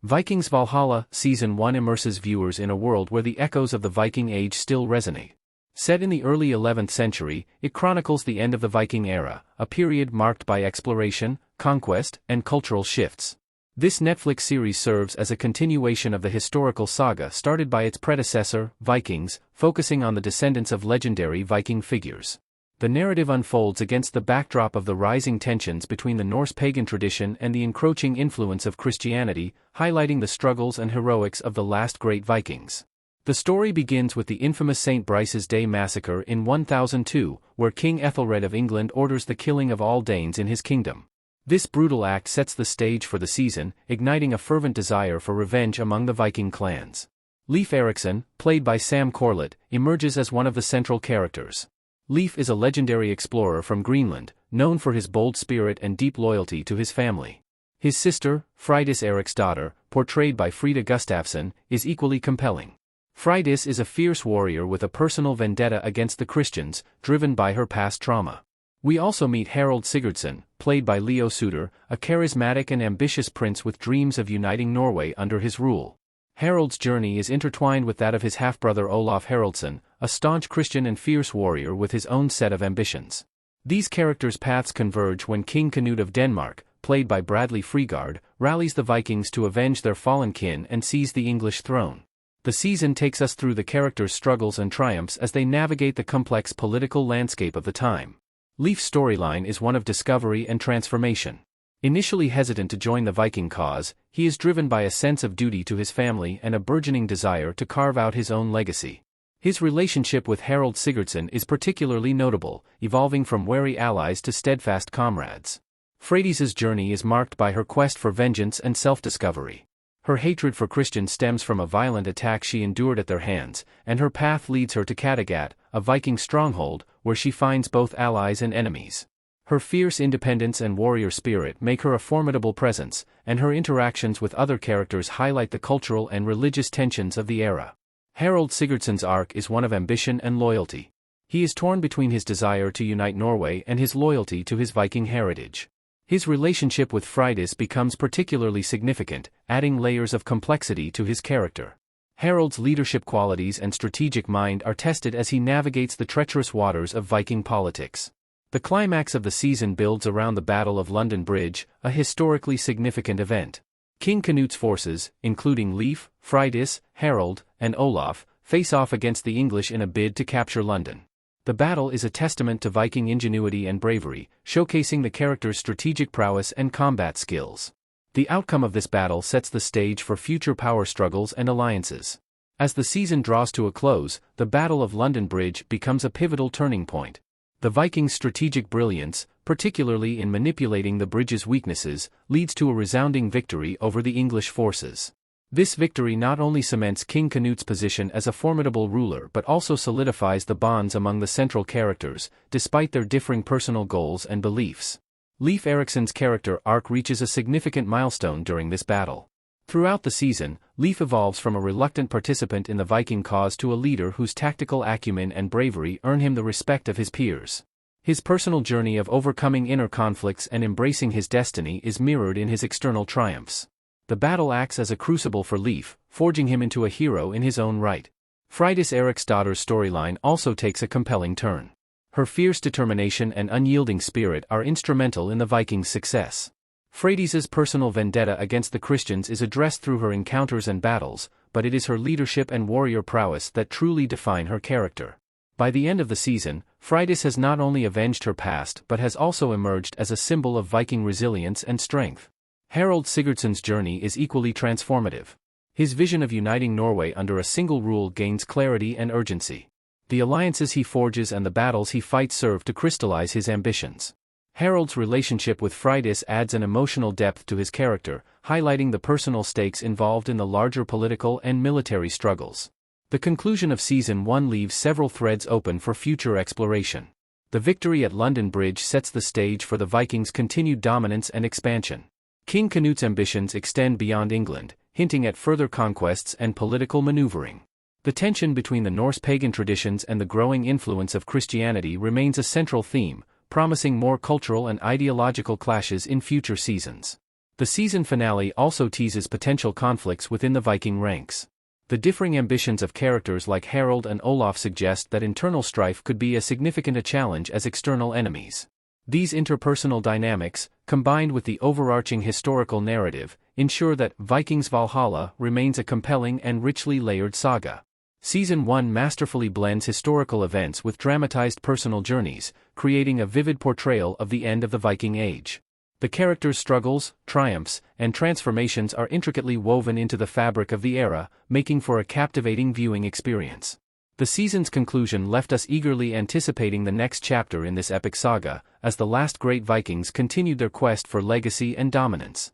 Vikings Valhalla Season 1 immerses viewers in a world where the echoes of the Viking Age still resonate. Set in the early 11th century, it chronicles the end of the Viking era, a period marked by exploration, conquest, and cultural shifts. This Netflix series serves as a continuation of the historical saga started by its predecessor, Vikings, focusing on the descendants of legendary Viking figures. The narrative unfolds against the backdrop of the rising tensions between the Norse pagan tradition and the encroaching influence of Christianity, highlighting the struggles and heroics of the last great Vikings. The story begins with the infamous St. Brice's Day massacre in 1002, where King Ethelred of England orders the killing of all Danes in his kingdom. This brutal act sets the stage for the season, igniting a fervent desire for revenge among the Viking clans. Leif Erikson, played by Sam Corlett, emerges as one of the central characters. Leif is a legendary explorer from Greenland, known for his bold spirit and deep loyalty to his family. His sister, Freydis Eiríksdóttir, portrayed by Frida Gustafsson, is equally compelling. Freydis is a fierce warrior with a personal vendetta against the Christians, driven by her past trauma. We also meet Harald Sigurdsson, played by Leo Suter, a charismatic and ambitious prince with dreams of uniting Norway under his rule. Harald's journey is intertwined with that of his half-brother Olaf Haraldsson, a staunch Christian and fierce warrior with his own set of ambitions. These characters' paths converge when King Canute of Denmark, played by Bradley Freegard, rallies the Vikings to avenge their fallen kin and seize the English throne. The season takes us through the characters' struggles and triumphs as they navigate the complex political landscape of the time. Leif's storyline is one of discovery and transformation. Initially hesitant to join the Viking cause, he is driven by a sense of duty to his family and a burgeoning desire to carve out his own legacy. His relationship with Harald Sigurdsson is particularly notable, evolving from wary allies to steadfast comrades. Freydis's journey is marked by her quest for vengeance and self-discovery. Her hatred for Christians stems from a violent attack she endured at their hands, and her path leads her to Kattegat, a Viking stronghold, where she finds both allies and enemies. Her fierce independence and warrior spirit make her a formidable presence, and her interactions with other characters highlight the cultural and religious tensions of the era. Harald Sigurdsson's arc is one of ambition and loyalty. He is torn between his desire to unite Norway and his loyalty to his Viking heritage. His relationship with Freydis becomes particularly significant, adding layers of complexity to his character. Harald's leadership qualities and strategic mind are tested as he navigates the treacherous waters of Viking politics. The climax of the season builds around the Battle of London Bridge, a historically significant event. King Canute's forces, including Leif, Freydis, Harald, and Olaf, face off against the English in a bid to capture London. The battle is a testament to Viking ingenuity and bravery, showcasing the characters' strategic prowess and combat skills. The outcome of this battle sets the stage for future power struggles and alliances. As the season draws to a close, the Battle of London Bridge becomes a pivotal turning point. The Vikings' strategic brilliance, particularly in manipulating the bridge's weaknesses, leads to a resounding victory over the English forces. This victory not only cements King Canute's position as a formidable ruler but also solidifies the bonds among the central characters, despite their differing personal goals and beliefs. Leif Erikson's character arc reaches a significant milestone during this battle. Throughout the season, Leif evolves from a reluctant participant in the Viking cause to a leader whose tactical acumen and bravery earn him the respect of his peers. His personal journey of overcoming inner conflicts and embracing his destiny is mirrored in his external triumphs. The battle acts as a crucible for Leif, forging him into a hero in his own right. Freydis Eiríksdóttir's storyline also takes a compelling turn. Her fierce determination and unyielding spirit are instrumental in the Vikings' success. Freydis's personal vendetta against the Christians is addressed through her encounters and battles, but it is her leadership and warrior prowess that truly define her character. By the end of the season, Freydis has not only avenged her past but has also emerged as a symbol of Viking resilience and strength. Harald Sigurdsson's journey is equally transformative. His vision of uniting Norway under a single rule gains clarity and urgency. The alliances he forges and the battles he fights serve to crystallize his ambitions. Harald's relationship with Freydis adds an emotional depth to his character, highlighting the personal stakes involved in the larger political and military struggles. The conclusion of Season 1 leaves several threads open for future exploration. The victory at London Bridge sets the stage for the Vikings' continued dominance and expansion. King Canute's ambitions extend beyond England, hinting at further conquests and political maneuvering. The tension between the Norse pagan traditions and the growing influence of Christianity remains a central theme, promising more cultural and ideological clashes in future seasons. The season finale also teases potential conflicts within the Viking ranks. The differing ambitions of characters like Harald and Olaf suggest that internal strife could be as significant a challenge as external enemies. These interpersonal dynamics, combined with the overarching historical narrative, ensure that Vikings Valhalla remains a compelling and richly layered saga. Season 1 masterfully blends historical events with dramatized personal journeys, creating a vivid portrayal of the end of the Viking Age. The characters' struggles, triumphs, and transformations are intricately woven into the fabric of the era, making for a captivating viewing experience. The season's conclusion left us eagerly anticipating the next chapter in this epic saga, as the last great Vikings continued their quest for legacy and dominance.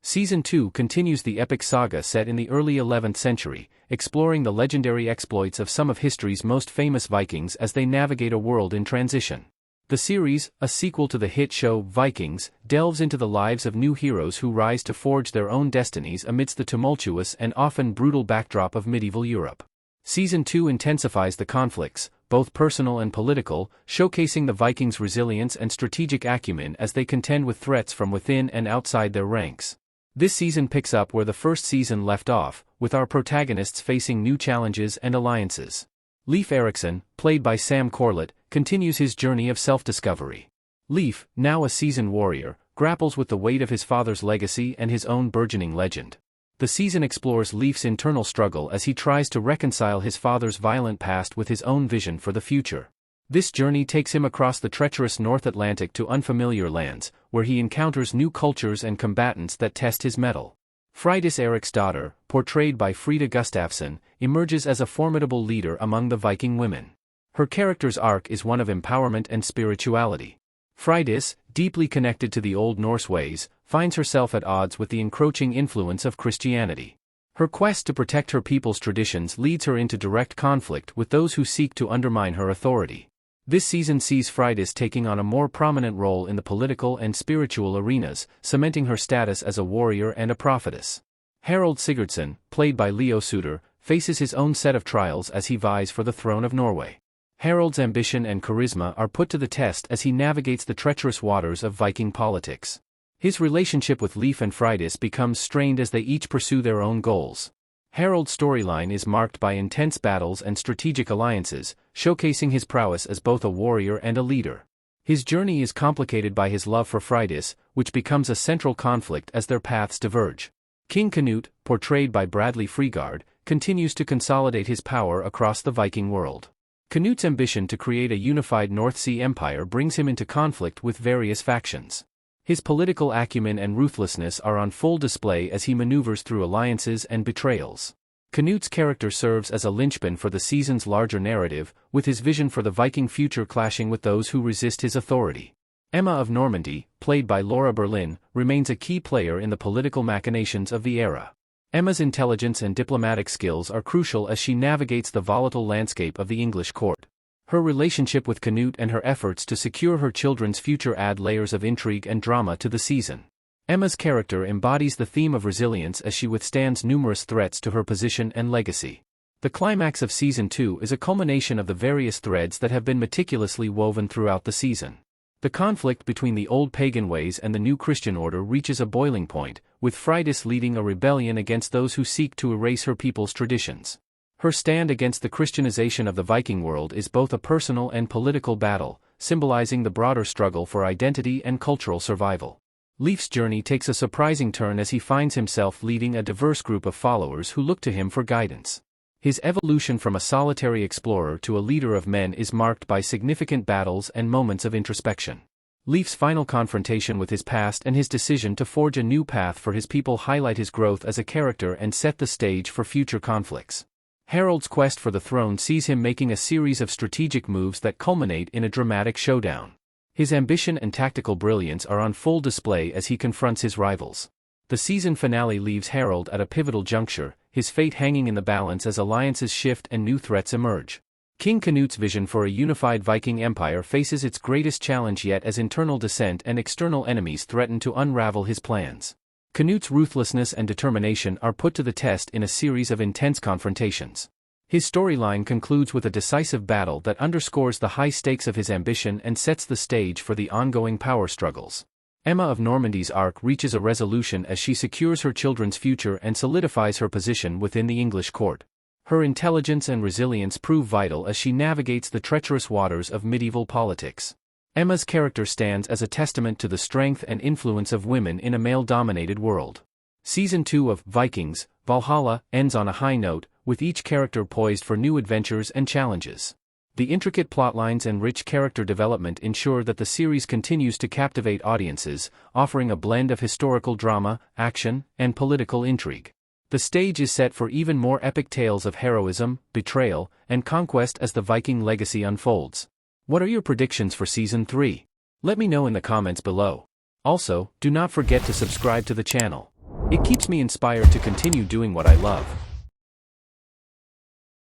Season 2 continues the epic saga set in the early 11th century, exploring the legendary exploits of some of history's most famous Vikings as they navigate a world in transition. The series, a sequel to the hit show Vikings, delves into the lives of new heroes who rise to forge their own destinies amidst the tumultuous and often brutal backdrop of medieval Europe. Season 2 intensifies the conflicts, both personal and political, showcasing the Vikings' resilience and strategic acumen as they contend with threats from within and outside their ranks. This season picks up where the first season left off, with our protagonists facing new challenges and alliances. Leif Erikson, played by Sam Corlett, continues his journey of self-discovery. Leif, now a seasoned warrior, grapples with the weight of his father's legacy and his own burgeoning legend. The season explores Leif's internal struggle as he tries to reconcile his father's violent past with his own vision for the future. This journey takes him across the treacherous North Atlantic to unfamiliar lands, where he encounters new cultures and combatants that test his mettle. Freydis Eiríksdóttir, portrayed by Frida Gustafsson, emerges as a formidable leader among the Viking women. Her character's arc is one of empowerment and spirituality. Freydis, deeply connected to the Old Norse ways, finds herself at odds with the encroaching influence of Christianity. Her quest to protect her people's traditions leads her into direct conflict with those who seek to undermine her authority. This season sees Freydis taking on a more prominent role in the political and spiritual arenas, cementing her status as a warrior and a prophetess. Harald Sigurdsson, played by Leo Suter, faces his own set of trials as he vies for the throne of Norway. Harald's ambition and charisma are put to the test as he navigates the treacherous waters of Viking politics. His relationship with Leif and Freydis becomes strained as they each pursue their own goals. Harald's storyline is marked by intense battles and strategic alliances, showcasing his prowess as both a warrior and a leader. His journey is complicated by his love for Freydis, which becomes a central conflict as their paths diverge. King Canute, portrayed by Bradley Freegard, continues to consolidate his power across the Viking world. Canute's ambition to create a unified North Sea empire brings him into conflict with various factions. His political acumen and ruthlessness are on full display as he maneuvers through alliances and betrayals. Canute's character serves as a linchpin for the season's larger narrative, with his vision for the Viking future clashing with those who resist his authority. Emma of Normandy, played by Laura Berlin, remains a key player in the political machinations of the era. Emma's intelligence and diplomatic skills are crucial as she navigates the volatile landscape of the English court. Her relationship with Canute and her efforts to secure her children's future add layers of intrigue and drama to the season. Emma's character embodies the theme of resilience as she withstands numerous threats to her position and legacy. The climax of Season 2 is a culmination of the various threads that have been meticulously woven throughout the season. The conflict between the old pagan ways and the new Christian order reaches a boiling point, with Freydis leading a rebellion against those who seek to erase her people's traditions. Her stand against the Christianization of the Viking world is both a personal and political battle, symbolizing the broader struggle for identity and cultural survival. Leif's journey takes a surprising turn as he finds himself leading a diverse group of followers who look to him for guidance. His evolution from a solitary explorer to a leader of men is marked by significant battles and moments of introspection. Leif's final confrontation with his past and his decision to forge a new path for his people highlight his growth as a character and set the stage for future conflicts. Harald's quest for the throne sees him making a series of strategic moves that culminate in a dramatic showdown. His ambition and tactical brilliance are on full display as he confronts his rivals. The season finale leaves Harald at a pivotal juncture, his fate hanging in the balance as alliances shift and new threats emerge. King Canute's vision for a unified Viking empire faces its greatest challenge yet as internal dissent and external enemies threaten to unravel his plans. Canute's ruthlessness and determination are put to the test in a series of intense confrontations. His storyline concludes with a decisive battle that underscores the high stakes of his ambition and sets the stage for the ongoing power struggles. Emma of Normandy's arc reaches a resolution as she secures her children's future and solidifies her position within the English court. Her intelligence and resilience prove vital as she navigates the treacherous waters of medieval politics. Emma's character stands as a testament to the strength and influence of women in a male-dominated world. Season 2 of Vikings, Valhalla, ends on a high note, with each character poised for new adventures and challenges. The intricate plotlines and rich character development ensure that the series continues to captivate audiences, offering a blend of historical drama, action, and political intrigue. The stage is set for even more epic tales of heroism, betrayal, and conquest as the Viking legacy unfolds. What are your predictions for Season 3? Let me know in the comments below. Also, do not forget to subscribe to the channel. It keeps me inspired to continue doing what I love.